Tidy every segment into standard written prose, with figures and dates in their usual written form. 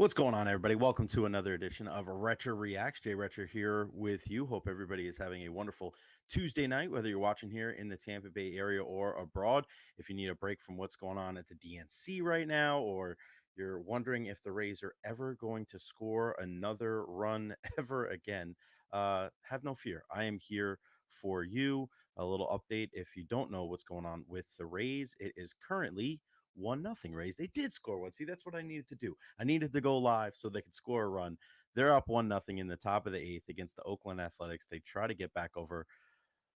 What's going on, everybody? Welcome to another edition of Recher Reacts. Jay Recher here with you. Hope everybody is having a wonderful Tuesday night, whether you're watching here in the Tampa Bay area or abroad. If you need a break from what's going on at the DNC right now, or you're wondering if the Rays are ever going to score another run ever again, have no fear. I am here for you. A little update if you don't know what's going on with the Rays. It is currently 1-0 Rays. They did score one. See, that's what I needed to do. I needed to go live so they could score a run. They're up 1-0 in the top of the eighth against the Oakland Athletics. They try to get back over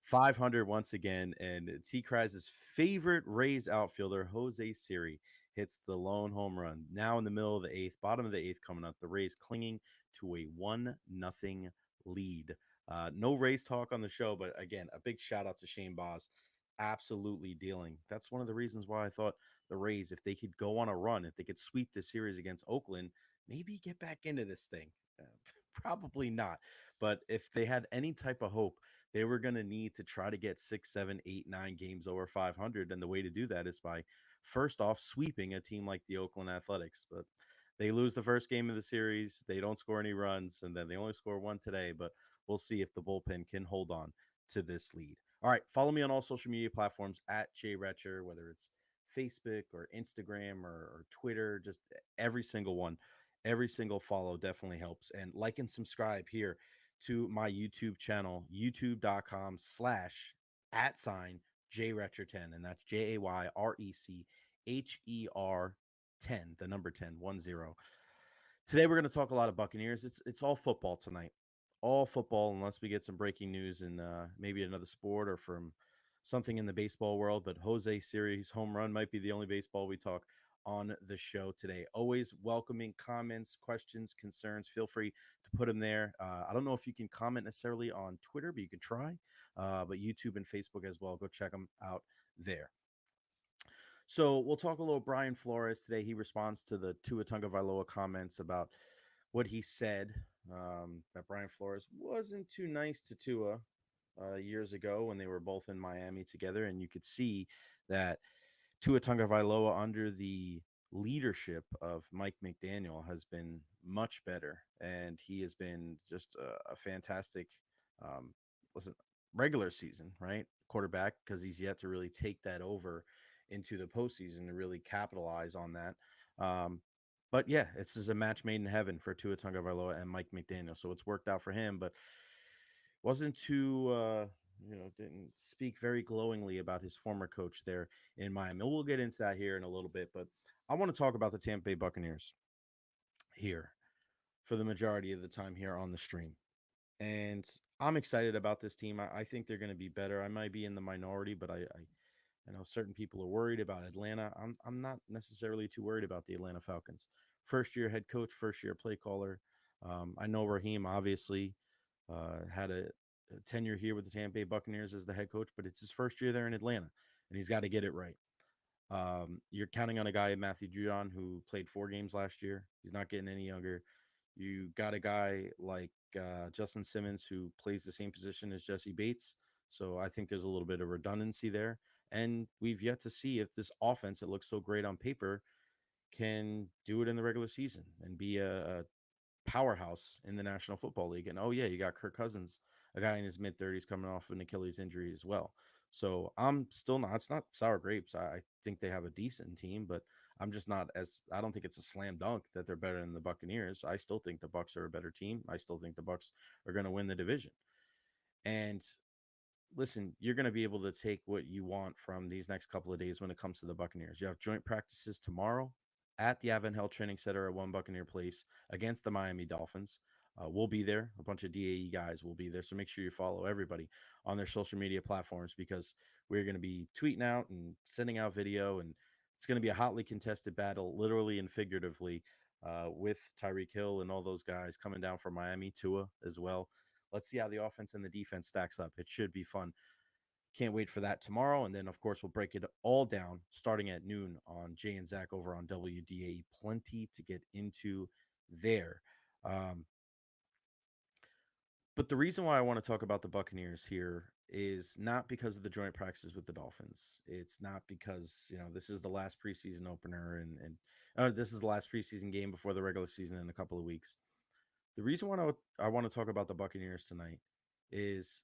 500 once again, and T. Kreise's favorite Rays outfielder, Jose Siri, hits the lone home run. Now in the middle of the eighth, bottom of the eighth coming up, the Rays clinging to a 1-0 lead. No Rays talk on the show, but again, a big shout out to Shane Boz. Absolutely dealing. That's one of the reasons why I thought the Rays, if they could go on a run, if they could sweep this series against Oakland, maybe get back into this thing. Uh, Probably not. But if they had any type of hope, they were going to need to try to get 6, 7, 8, 9 games over 500. And the way to do that is by first off sweeping a team like the Oakland Athletics. But they lose the first game of the series. They don't score any runs. And then they only score one today. But we'll see if the bullpen can hold on to this lead. All right. Follow me on all social media platforms at Jay Retcher, whether it's Facebook or Instagram or Twitter, just every single one. Every single follow definitely helps. And like and subscribe here to my YouTube channel, youtube.com/ at sign JRecher10. And that's JAYRECHER 10, the number 10, 1 0. Today we're going to talk a lot of Buccaneers. It's all football tonight. All football, unless we get some breaking news in maybe another sport or from something in the baseball world. But Jose Siri's home run might be the only baseball we talk on the show today. Always welcoming comments, questions, concerns. Feel free to put them there. I don't know if you can comment necessarily on Twitter, but you can try. But YouTube and Facebook as well. Go check them out there. So we'll talk a little Brian Flores today. He responds to the Tua Tagovailoa comments about what he said, that Brian Flores wasn't too nice to Tua years ago when they were both in Miami together, and you could see that Tua Tagovailoa under the leadership of Mike McDaniel has been much better, and he has been just a fantastic, um, listen, regular season, right, quarterback, because he's yet to really take that over into the postseason to really capitalize on that. Um, but yeah, this is a match made in heaven for Tua Tagovailoa and Mike McDaniel, so it's worked out for him. But wasn't too, didn't speak very glowingly about his former coach there in Miami. We'll get into that here in a little bit, but I want to talk about the Tampa Bay Buccaneers here for the majority of the time here on the stream. And I'm excited about this team. I think they're going to be better. I might be in the minority, but I know certain people are worried about Atlanta. I'm not necessarily too worried about the Atlanta Falcons. First year head coach, first year play caller. I know Raheem obviously had a tenure here with the Tampa Bay Buccaneers as the head coach, but it's his first year there in Atlanta, and he's got to get it right. You're counting on a guy, Matthew Judon, who played 4 games last year. He's not getting any younger. You got a guy like Justin Simmons who plays the same position as Jesse Bates. So I think there's a little bit of redundancy there. And we've yet to see if this offense that looks so great on paper can do it in the regular season and be a powerhouse in the National Football League. And oh yeah, you got Kirk Cousins, a guy in his mid-30s coming off an Achilles injury as well. So I'm still not. It's not sour grapes. I think they have a decent team, but I'm just not as. I don't think it's a slam dunk that they're better than the Buccaneers. I still think the Bucs are a better team. I still think the Bucs are going to win the division. And listen, you're going to be able to take what you want from these next couple of days when it comes to the Buccaneers. You have joint practices tomorrow at the Advent Health Training Center at One Buccaneer Place against the Miami Dolphins. We'll be there. A bunch of DAE guys will be there. So make sure you follow everybody on their social media platforms because we're going to be tweeting out and sending out video. And it's going to be a hotly contested battle, literally and figuratively, with Tyreek Hill and all those guys coming down from Miami, Tua as well. Let's see how the offense and the defense stacks up. It should be fun. Can't wait for that tomorrow. And then, of course, we'll break it all down starting at noon on Jay and Zach over on WDAE. Plenty to get into there. Um, but the reason why I want to talk about the Buccaneers here is not because of the joint practices with the Dolphins. It's not because, this is the last preseason opener and this is the last preseason game before the regular season in a couple of weeks. The reason why I want to talk about the Buccaneers tonight is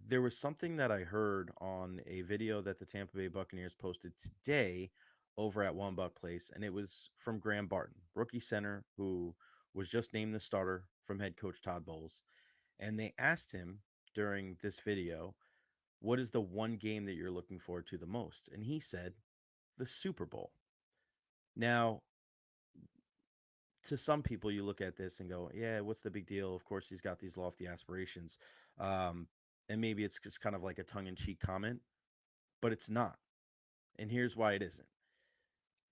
there was something that I heard on a video that the Tampa Bay Buccaneers posted today over at One Buck Place, and it was from Graham Barton, rookie center who was just named the starter from head coach Todd Bowles. And they asked him during this video, what is the one game that you're looking forward to the most? And he said, the Super Bowl. Now, to some people, you look at this and go, yeah, what's the big deal? Of course, he's got these lofty aspirations. Um, and maybe it's just kind of like a tongue in cheek comment, but it's not. And here's why it isn't.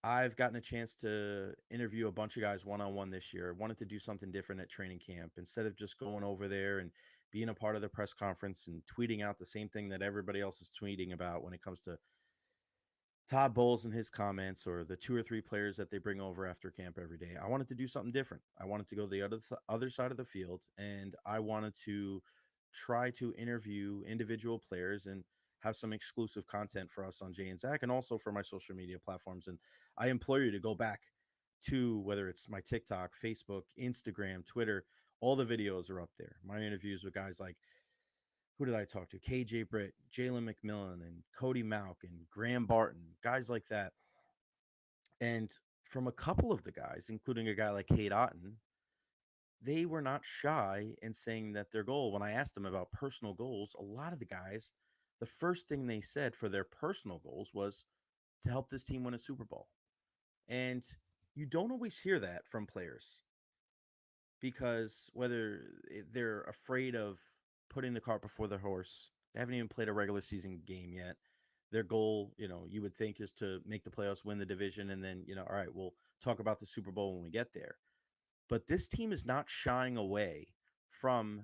I've gotten a chance to interview a bunch of guys one on one this year. Wanted to do something different at training camp instead of just going over there and being a part of the press conference and tweeting out the same thing that everybody else is tweeting about when it comes to Todd Bowles and his comments or the two or three players that they bring over after camp every day. I wanted to do something different. I wanted to go to the other side of the field, and I wanted to try to interview individual players and have some exclusive content for us on Jay and Zach and also for my social media platforms. And I implore you to go back to whether it's my TikTok, Facebook, Instagram, Twitter, all the videos are up there. My interviews with guys like, who did I talk to? KJ Britt, Jalen McMillan, and Cody Mauk, and Graham Barton, guys like that. And from a couple of the guys, including a guy like Kate Otten, they were not shy in saying that their goal, when I asked them about personal goals, a lot of the guys, the first thing they said for their personal goals was to help this team win a Super Bowl. And you don't always hear that from players because whether they're afraid of putting the cart before the horse, they haven't even played a regular season game yet. Their goal, you would think is to make the playoffs, win the division, and then, all right, we'll talk about the Super Bowl when we get there. But this team is not shying away from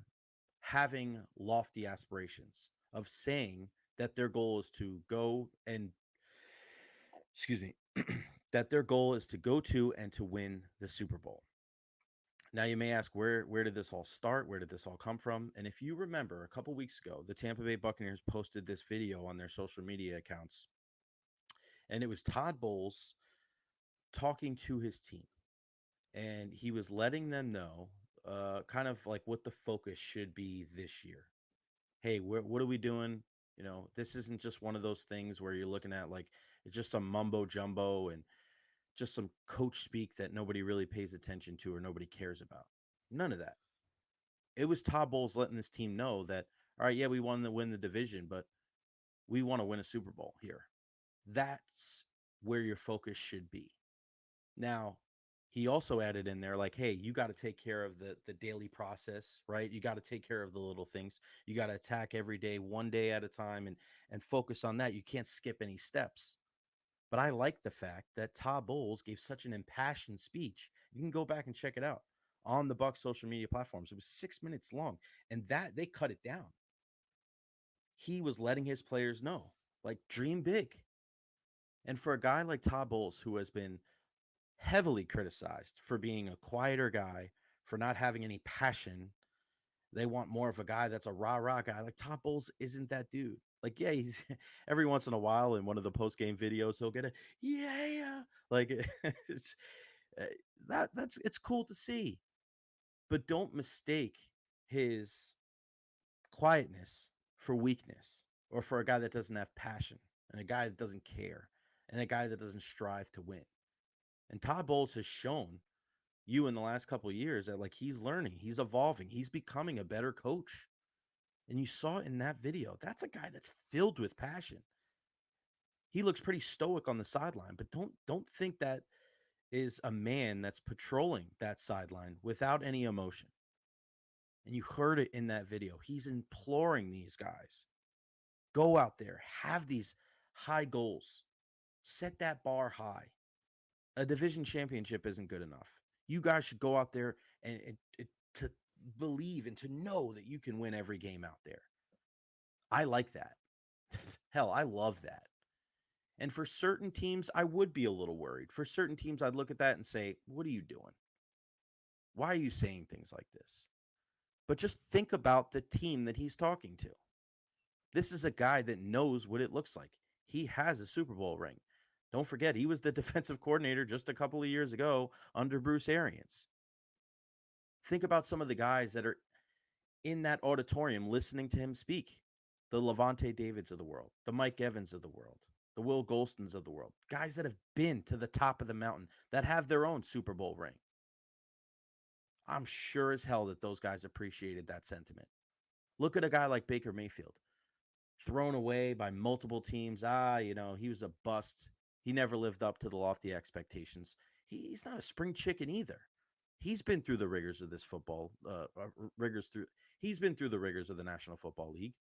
having lofty aspirations, of saying that their goal is to go and, excuse me, that their goal is to go to and to win the Super Bowl. Now you may ask, where did this all start? Where did this all come from? And if you remember, a couple weeks ago, the Tampa Bay Buccaneers posted this video on their social media accounts, and it was Todd Bowles talking to his team, and he was letting them know, kind of like what the focus should be this year. Hey, what are we doing? This isn't just one of those things where you're looking at like it's just some mumbo jumbo and just some coach speak that nobody really pays attention to or nobody cares about. None of that. It was Todd Bowles letting this team know that, all right, yeah, we want to win the division, but we want to win a Super Bowl here. That's where your focus should be. Now, he also added in there like, hey, you got to take care of the daily process, right? You got to take care of the little things. You got to attack every day, one day at a time, and focus on that. You can't skip any steps. But I like the fact that Todd Bowles gave such an impassioned speech. You can go back and check it out on the Bucs social media platforms. It was 6 minutes long, and that they cut it down. He was letting his players know, like, dream big. And for a guy like Todd Bowles, who has been heavily criticized for being a quieter guy, for not having any passion, they want more of a guy that's a rah-rah guy. Like Todd Bowles isn't that dude. Like, yeah, he's every once in a while in one of the post-game videos, he'll get a yeah. Like it's uh, that's it's cool to see. But don't mistake his quietness for weakness or for a guy that doesn't have passion and a guy that doesn't care and a guy that doesn't strive to win. And Todd Bowles has shown you in the last couple of years that like he's learning, he's evolving, he's becoming a better coach. And you saw it in that video. That's a guy that's filled with passion. He looks pretty stoic on the sideline, but don't think that is a man that's patrolling that sideline without any emotion. And you heard it in that video. He's imploring these guys, go out there, have these high goals, set that bar high. A division championship isn't good enough. You guys should go out there and to believe and to know that you can win every game out there. I like that. Hell, I love that. And for certain teams, I would be a little worried. For certain teams, I'd look at that and say, what are you doing? Why are you saying things like this? But just think about the team that he's talking to. This is a guy that knows what it looks like. He has a Super Bowl ring. Don't forget, he was the defensive coordinator just a couple of years ago under Bruce Arians. Think about some of the guys that are in that auditorium listening to him speak. The Levante Davids of the world, the Mike Evans of the world, the Will Golstons of the world, guys that have been to the top of the mountain, that have their own Super Bowl ring. I'm sure as hell that those guys appreciated that sentiment. Look at a guy like Baker Mayfield, thrown away by multiple teams. He was a bust. He never lived up to the lofty expectations. He's not a spring chicken either. He's been through the rigors of this football, rigors through. He's been through the rigors of the National Football League.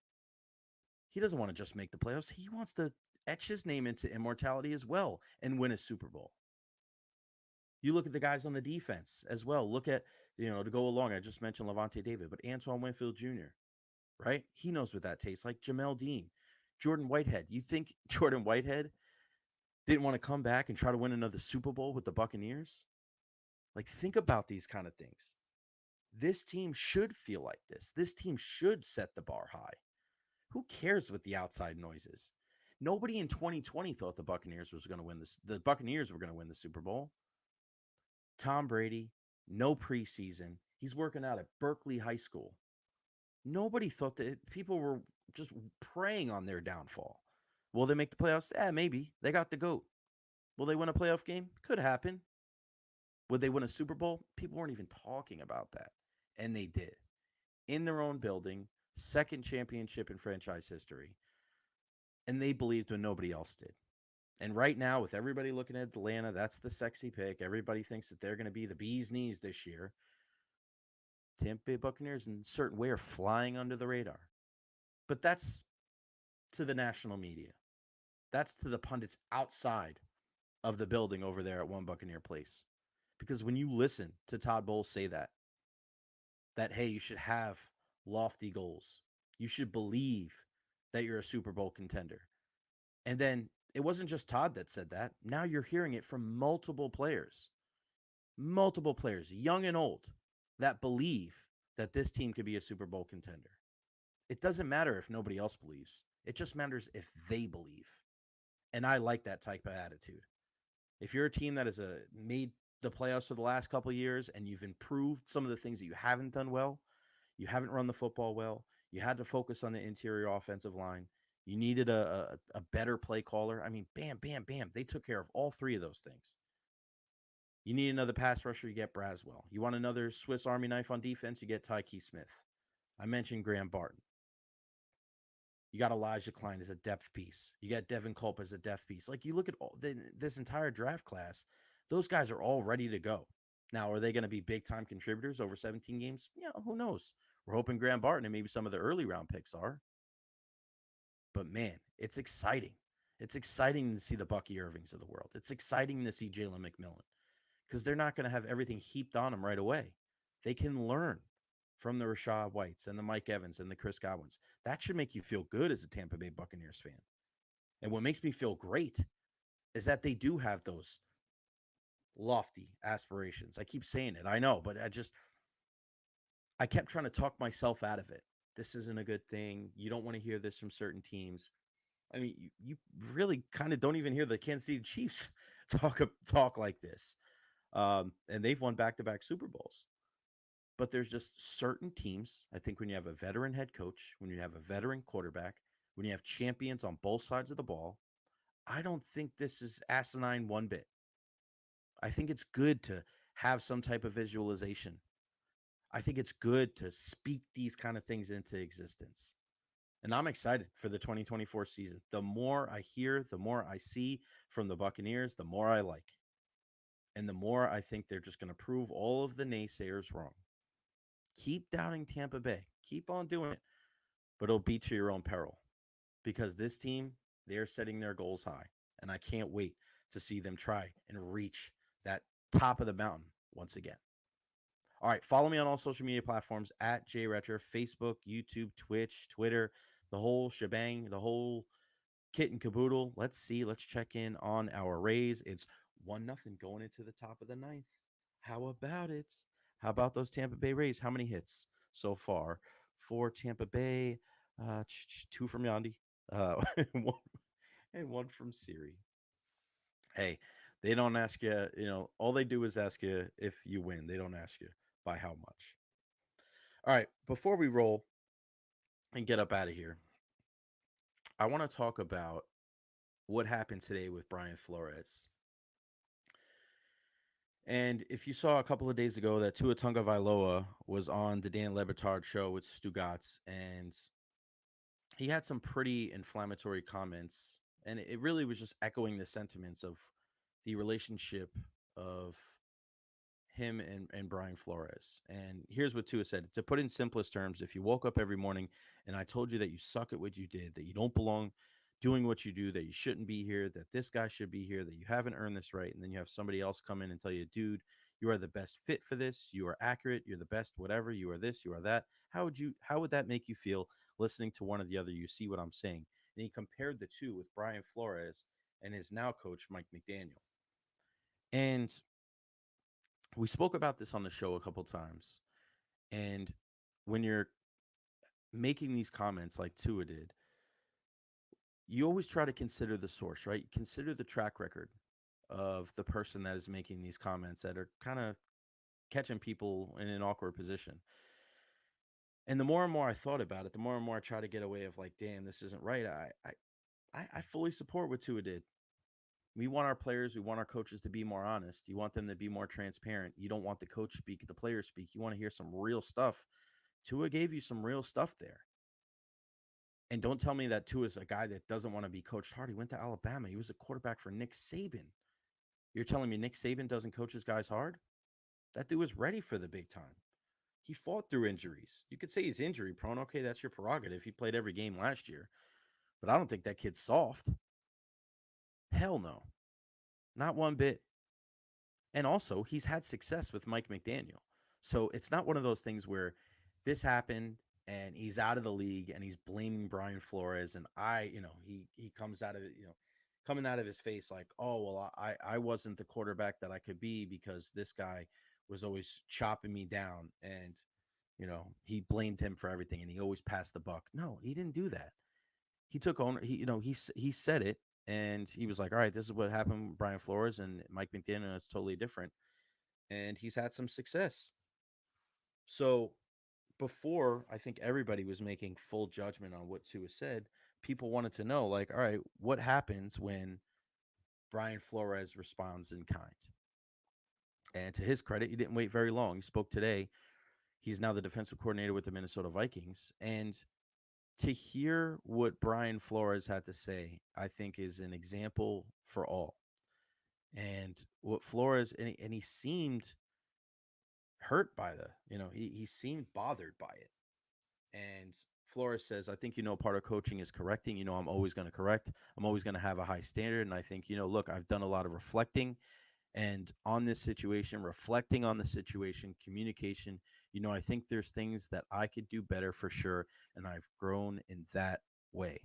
He doesn't want to just make the playoffs. He wants to etch his name into immortality as well and win a Super Bowl. You look at the guys on the defense as well. Look at, to go along, I just mentioned Levante David, but Antoine Winfield Jr., right? He knows what that tastes like. Jamel Dean, Jordan Whitehead. You think Jordan Whitehead didn't want to come back and try to win another Super Bowl with the Buccaneers? Like, think about these kind of things. This team should feel like this. This team should set the bar high. Who cares what the outside noise is? Nobody in 2020 thought the Buccaneers was going to win this. The Buccaneers were going to win the Super Bowl. Tom Brady, no preseason. He's working out at Berkeley High School. Nobody thought that. People were just preying on their downfall. Will they make the playoffs? Maybe. They got the GOAT. Will they win a playoff game? Could happen. Would they win a Super Bowl? People weren't even talking about that. And they did. In their own building, second championship in franchise history. And they believed when nobody else did. And right now, with everybody looking at Atlanta, that's the sexy pick. Everybody thinks that they're going to be the bee's knees this year. Tampa Bay Buccaneers, in a certain way, are flying under the radar. But that's to the national media. That's to the pundits outside of the building over there at One Buccaneer Place. Because when you listen to Todd Bowles say that, hey, you should have lofty goals. You should believe that you're a Super Bowl contender. And then it wasn't just Todd that said that. Now you're hearing it from multiple players, young and old, that believe that this team could be a Super Bowl contender. It doesn't matter if nobody else believes. It just matters if they believe. And I like that type of attitude. If you're a team that has made the playoffs for the last couple of years and you've improved some of the things that you haven't done well, you haven't run the football well, you had to focus on the interior offensive line, you needed a better play caller. I mean, bam, bam, bam. They took care of all three of those things. You need another pass rusher, you get Braswell. You want another Swiss Army knife on defense, you get Tyke Smith. I mentioned Graham Barton. You got Elijah Klein as a depth piece. You got Devin Culp as a depth piece. Like, you look at this entire draft class, those guys are all ready to go. Now, are they going to be big-time contributors over 17 games? Yeah, who knows? We're hoping Graham Barton and maybe some of the early round picks are. But, man, it's exciting. It's exciting to see the Bucky Irvings of the world. It's exciting to see Jalen McMillan because they're not going to have everything heaped on them right away. They can learn from the Rashad Whites and the Mike Evans and the Chris Godwins. That should make you feel good as a Tampa Bay Buccaneers fan. And what makes me feel great is that they do have those lofty aspirations. I keep saying it, I know, but I kept trying to talk myself out of it. This isn't a good thing. You don't want to hear this from certain teams. I mean, you really kind of don't even hear the Kansas City Chiefs talk like this. And they've won back-to-back Super Bowls. But there's just certain teams, I think when you have a veteran head coach, when you have a veteran quarterback, when you have champions on both sides of the ball, I don't think this is asinine one bit. I think it's good to have some type of visualization. I think it's good to speak these kind of things into existence. And I'm excited for the 2024 season. The more I hear, the more I see from the Buccaneers, the more I like. And the more I think they're just going to prove all of the naysayers wrong. Keep doubting Tampa Bay. Keep on doing it. But it'll be to your own peril. Because this team, they're setting their goals high. And I can't wait to see them try and reach that top of the mountain once again. All right, follow me on all social media platforms at Recher, Facebook, YouTube, Twitch, Twitter, the whole shebang, the whole kit and caboodle. Let's see. Let's check in on our Rays. It's 1-0 going into the top of the ninth. How about it? How about those Tampa Bay Rays? How many hits so far for Tampa Bay? Two from Yandy, and one from Siri. Hey, they don't ask you. All they do is ask you if you win. They don't ask you by how much. All right, before we roll and get up out of here, I want to talk about what happened today with Brian Flores. And if you saw a couple of days ago that Tua Tagovailoa was on the Dan Lebitard show with Stugatz, and he had some pretty inflammatory comments, and it really was just echoing the sentiments of the relationship of him and Brian Flores. And here's what Tua said. To put in simplest terms, if you woke up every morning and I told you that you suck at what you did, that you don't belong doing what you do, that you shouldn't be here, that this guy should be here, that you haven't earned this right, and then you have somebody else come in and tell you, dude, you are the best fit for this, you are accurate, you're the best, whatever, you are this, you are that. How would that make you feel listening to one or the other? You see what I'm saying? And he compared the two with Brian Flores and his now coach, Mike McDaniel. And we spoke about this on the show a couple times. And when you're making these comments like Tua did, you always try to consider the source, right? Consider the track record of the person that is making these comments that are kind of catching people in an awkward position. And the more and more I thought about it, the more and more I try to get away of like, damn, this isn't right. I fully support what Tua did. We want our players, we want our coaches to be more honest. You want them to be more transparent. You don't want the coach speak, the players speak. You want to hear some real stuff. Tua gave you some real stuff there. And don't tell me that Tua is a guy that doesn't want to be coached hard. He went to Alabama. He was a quarterback for Nick Saban. You're telling me Nick Saban doesn't coach his guys hard? That dude was ready for the big time. He fought through injuries. You could say he's injury prone. Okay, that's your prerogative. He played every game last year. But I don't think that kid's soft. Hell no. Not one bit. And also, he's had success with Mike McDaniel. So it's not one of those things where this happened and he's out of the league and he's blaming Brian Flores. And he comes out of it, coming out of his face like, oh, well, I wasn't the quarterback that I could be because this guy was always chopping me down. And, he blamed him for everything and he always passed the buck. No, he didn't do that. He took owner. He said it and he was like, all right, this is what happened with Brian Flores and Mike McDaniel. It's totally different and he's had some success. So before I think everybody was making full judgment on what Tua said, people wanted to know, like, all right, what happens when Brian Flores responds in kind? And to his credit, he didn't wait very long. He spoke today. He's now the defensive coordinator with the Minnesota Vikings. And to hear what Brian Flores had to say, I think is an example for all. And what Flores, and he seemed hurt by he seemed bothered by it. And Flores says, I think, part of coaching is correcting. I'm always going to correct. I'm always going to have a high standard. And I think, look, I've done a lot of reflecting and on this situation, reflecting on the situation, communication. I think there's things that I could do better for sure. And I've grown in that way.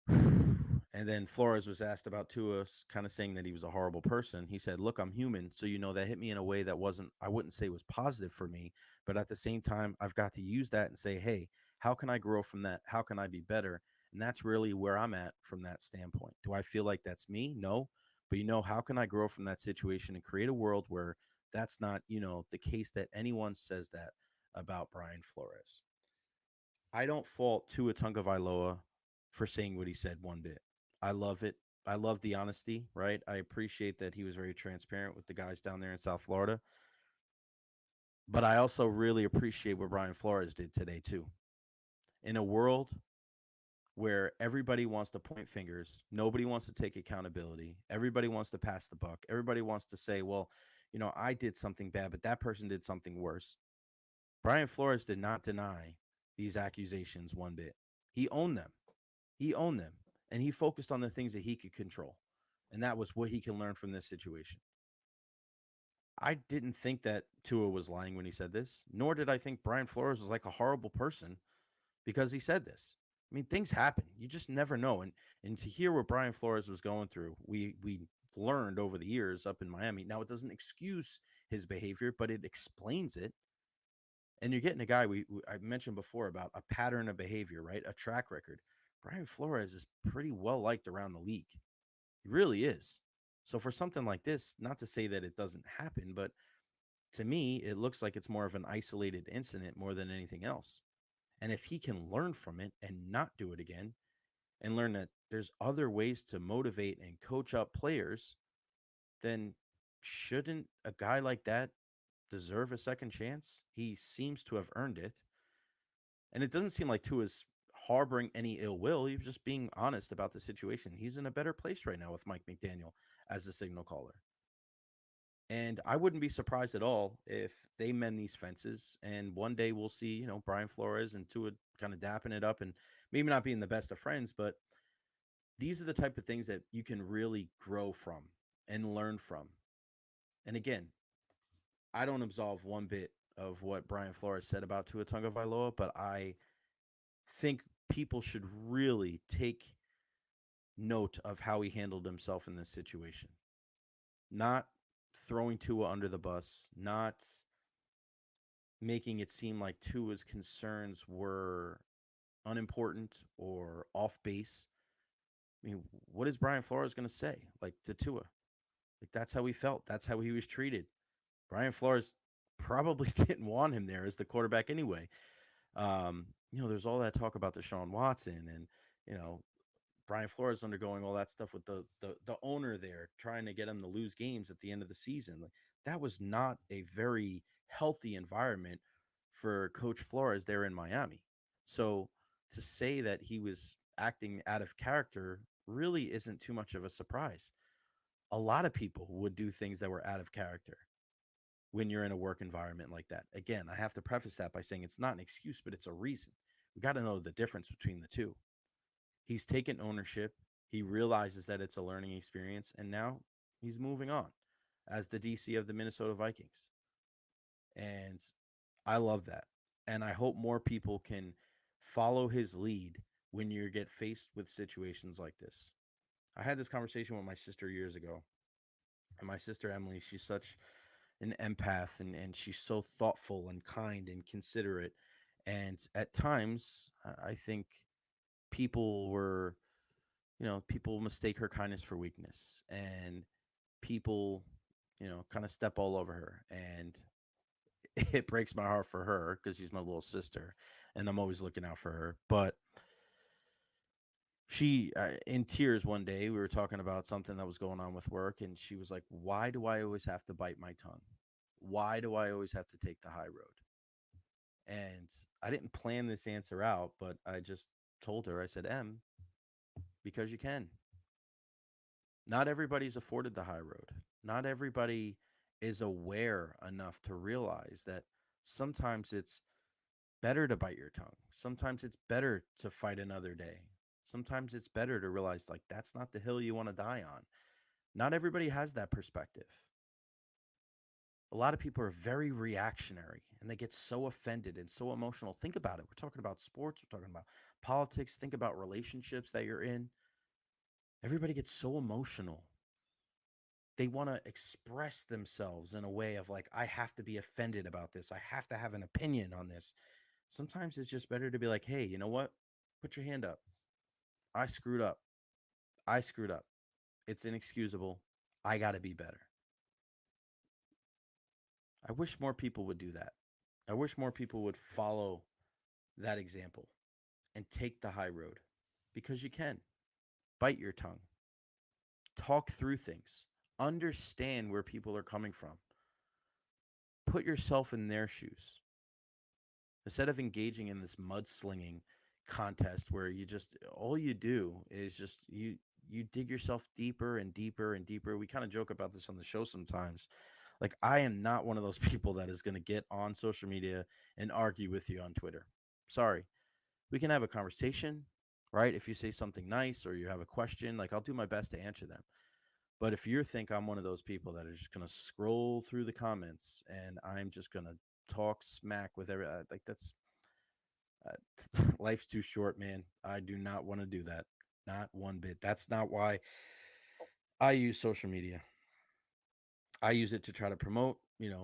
And then Flores was asked about Tua, kind of saying that he was a horrible person. He said, look, I'm human. So, that hit me in a way that I wouldn't say was positive for me. But at the same time, I've got to use that and say, hey, how can I grow from that? How can I be better? And that's really where I'm at from that standpoint. Do I feel like that's me? No. But, how can I grow from that situation and create a world where that's not, the case that anyone says that about Brian Flores? I don't fault Tua Tagovailoa for saying what he said one bit. I love it. I love the honesty, right? I appreciate that he was very transparent with the guys down there in South Florida. But I also really appreciate what Brian Flores did today, too. In a world where everybody wants to point fingers, nobody wants to take accountability, everybody wants to pass the buck, everybody wants to say, well, I did something bad, but that person did something worse. Brian Flores did not deny these accusations one bit. He owned them. He owned them. And he focused on the things that he could control. And that was what he can learn from this situation. I didn't think that Tua was lying when he said this, nor did I think Brian Flores was like a horrible person because he said this. I mean, things happen. You just never know. And to hear what Brian Flores was going through, we learned over the years up in Miami. Now, it doesn't excuse his behavior, but it explains it. And you're getting a guy I mentioned before about a pattern of behavior, right? A track record. Brian Flores is pretty well liked around the league. He really is. So for something like this, not to say that it doesn't happen, but to me, it looks like it's more of an isolated incident more than anything else. And if he can learn from it and not do it again, and learn that there's other ways to motivate and coach up players, then shouldn't a guy like that deserve a second chance? He seems to have earned it. And it doesn't seem like Tua's harboring any ill will. He was just being honest about the situation. He's in a better place right now with Mike McDaniel as the signal caller. And I wouldn't be surprised at all if they mend these fences and one day we'll see, Brian Flores and Tua kind of dapping it up and maybe not being the best of friends, but these are the type of things that you can really grow from and learn from. And again, I don't absolve one bit of what Brian Flores said about Tua Tagovailoa, but I think people should really take note of how he handled himself in this situation. Not throwing Tua under the bus, not making it seem like Tua's concerns were unimportant or off base. I mean, what is Brian Flores going to say? Like to Tua, like that's how he felt. That's how he was treated. Brian Flores probably didn't want him there as the quarterback anyway. There's all that talk about Deshaun Watson and you know Brian Flores undergoing all that stuff with the owner there, trying to get him to lose games at the end of the season. Like that was not a very healthy environment for Coach Flores there in Miami. So to say that he was acting out of character really isn't too much of a surprise. A lot of people would do things that were out of character when you're in a work environment like that. Again, I have to preface that by saying it's not an excuse, but it's a reason. We got to know the difference between the two. He's taken ownership. He realizes that it's a learning experience, and now he's moving on as the DC of the Minnesota Vikings. And I love that. And I hope more people can follow his lead when you get faced with situations like this. I had this conversation with my sister years ago. And my sister Emily, she's such an empath and she's so thoughtful and kind and considerate. And at times, I think people were people mistake her kindness for weakness and people, kind of step all over her. And it breaks my heart for her because she's my little sister and I'm always looking out for her. But she, in tears one day, we were talking about something that was going on with work. And she was like, why do I always have to bite my tongue? Why do I always have to take the high road? And I didn't plan this answer out, but I just told her, I said, because you can. Not everybody's afforded the high road. Not everybody is aware enough to realize that sometimes it's better to bite your tongue. Sometimes it's better to fight another day. Sometimes it's better to realize like that's not the hill you want to die on. Not everybody has that perspective. A lot of people are very reactionary and they get so offended and so emotional. Think about it. We're talking about sports, we're talking about politics, think about relationships that you're in. Everybody gets so emotional. They want to express themselves in a way of like, I have to be offended about this. I have to have an opinion on this. Sometimes it's just better to be like, hey, you know what? Put your hand up. I screwed up. I screwed up. It's inexcusable. I got to be better. I wish more people would do that. I wish more people would follow that example and take the high road because you can. Bite your tongue. Talk through things. Understand where people are coming from. Put yourself in their shoes. Instead of engaging in this mudslinging contest where you just all you do is just you dig yourself deeper and deeper and deeper. We kind of joke about this on the show sometimes. Like I am not one of those people that is going to get on social media and argue with you on Twitter. Sorry. We can have a conversation, right? If you say something nice or you have a question, like I'll do my best to answer them. But if you think I'm one of those people that are just going to scroll through the comments and I'm just going to talk smack with every like that's life's too short, man. I do not want to do that. Not one bit. That's not why I use social media. I use it to try to promote,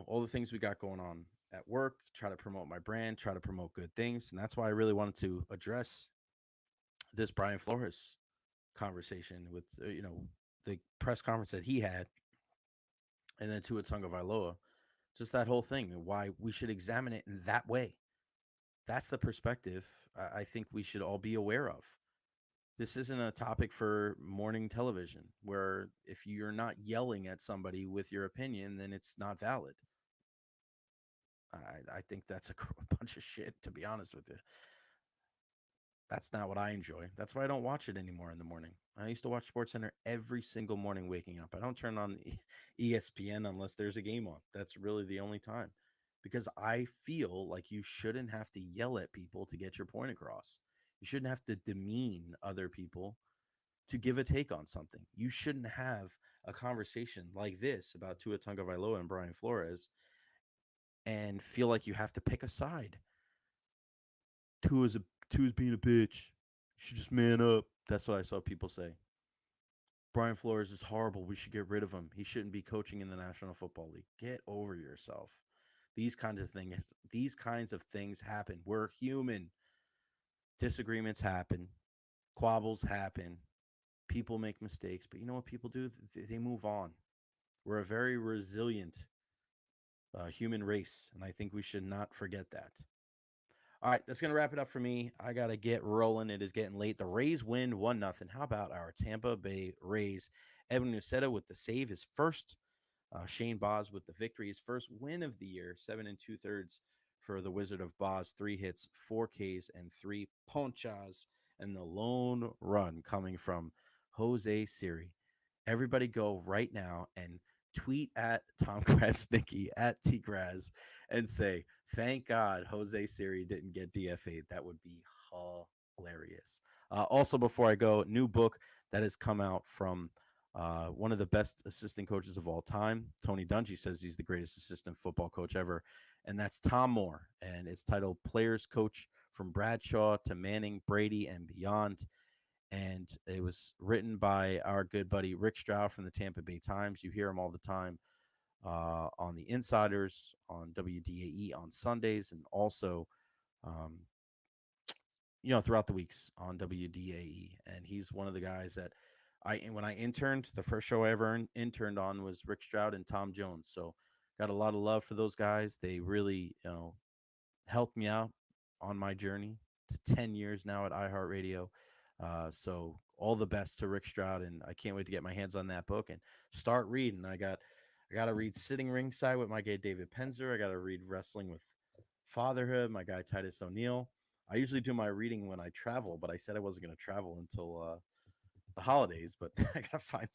all the things we got going on. at work, try to promote my brand, try to promote good things. And that's why I really wanted to address this Brian Flores conversation with, the press conference that he had, and then Tua Tagovailoa, just that whole thing, and why we should examine it in that way. That's the perspective I think we should all be aware of. This isn't a topic for morning television where if you're not yelling at somebody with your opinion, then it's not valid. I think that's a bunch of shit, to be honest with you. That's not what I enjoy. That's why I don't watch it anymore in the morning. I used to watch SportsCenter every single morning waking up. I don't turn on ESPN unless there's a game on. That's really the only time, because I feel like you shouldn't have to yell at people to get your point across. You shouldn't have to demean other people to give a take on something. You shouldn't have a conversation like this about Tua Tagovailoa and Brian Flores and feel like you have to pick a side. Tua's a Tua's being a bitch. You should just man up. That's what I saw people say. Brian Flores is horrible. We should get rid of him. He shouldn't be coaching in the National Football League. Get over yourself. These kinds of things happen. We're human. Disagreements happen. Quabbles happen. People make mistakes, but you know what people do? They move on. We're a very resilient human race, and I think we should not forget that. All right, that's gonna wrap it up for me. I gotta get rolling. It is getting late. The Rays win 1-0. How about our Tampa Bay Rays? Edwin Uceta with the save, his first. Shane Boz with the victory, his first win of the year. 7 2/3 for the Wizard of Boz. 3 hits, 4 Ks, and 3 ponchas, and the lone run coming from Jose Siri. Everybody go right now and tweet at Tom Krasnicki at Tgraz and say, thank God Jose Siri didn't get DFA'd. That would be hilarious. Also, before I go, new book that has come out from one of the best assistant coaches of all time. Tony Dungy says he's the greatest assistant football coach ever. And that's Tom Moore. And it's titled Players Coach from Bradshaw to Manning, Brady, and Beyond. And it was written by our good buddy Rick Stroud from the Tampa Bay Times. You hear him all the time on the Insiders, on WDAE on Sundays, and also, um, throughout the weeks on WDAE. And he's one of the guys that when I interned, the first show I ever interned on was Rick Stroud and Tom Jones. So got a lot of love for those guys. They really, helped me out on my journey to 10 years now at iHeartRadio. So all the best to Rick Stroud, and I can't wait to get my hands on that book and start reading. I got to read Sitting Ringside with my guy David Penzer. I got to read Wrestling with Fatherhood, my guy Titus O'Neil. I usually do my reading when I travel, but I said I wasn't going to travel until the holidays, but I gotta find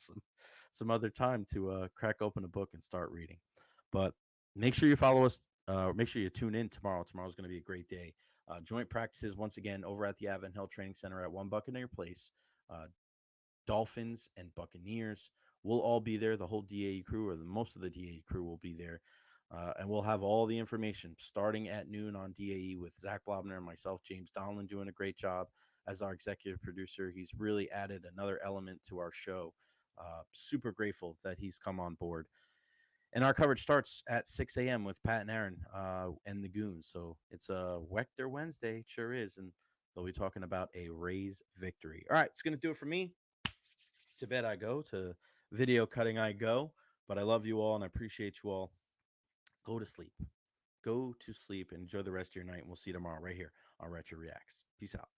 some other time to crack open a book and start reading. But make sure you follow us. Make sure you tune in tomorrow. Tomorrow's going to be a great day. Joint practices once again over at the Avon Hill Training Center at One Buccaneer Place. Uh, Dolphins and Buccaneers will all be there. The whole DAE crew, or most of the DAE crew, will be there. And we'll have all the information starting at noon on DAE with Zach Blobner and myself, James Donlin, doing a great job as our executive producer. He's really added another element to our show. Super grateful that he's come on board. And our coverage starts at 6 a.m. with Pat and Aaron and the Goons. So it's a Wechter Wednesday. It sure is. And they'll be talking about a Rays victory. All right, it's going to do it for me. To bed I go, to video cutting I go. But I love you all and I appreciate you all. Go to sleep. Go to sleep and enjoy the rest of your night. And we'll see you tomorrow right here on Recher Reacts. Peace out.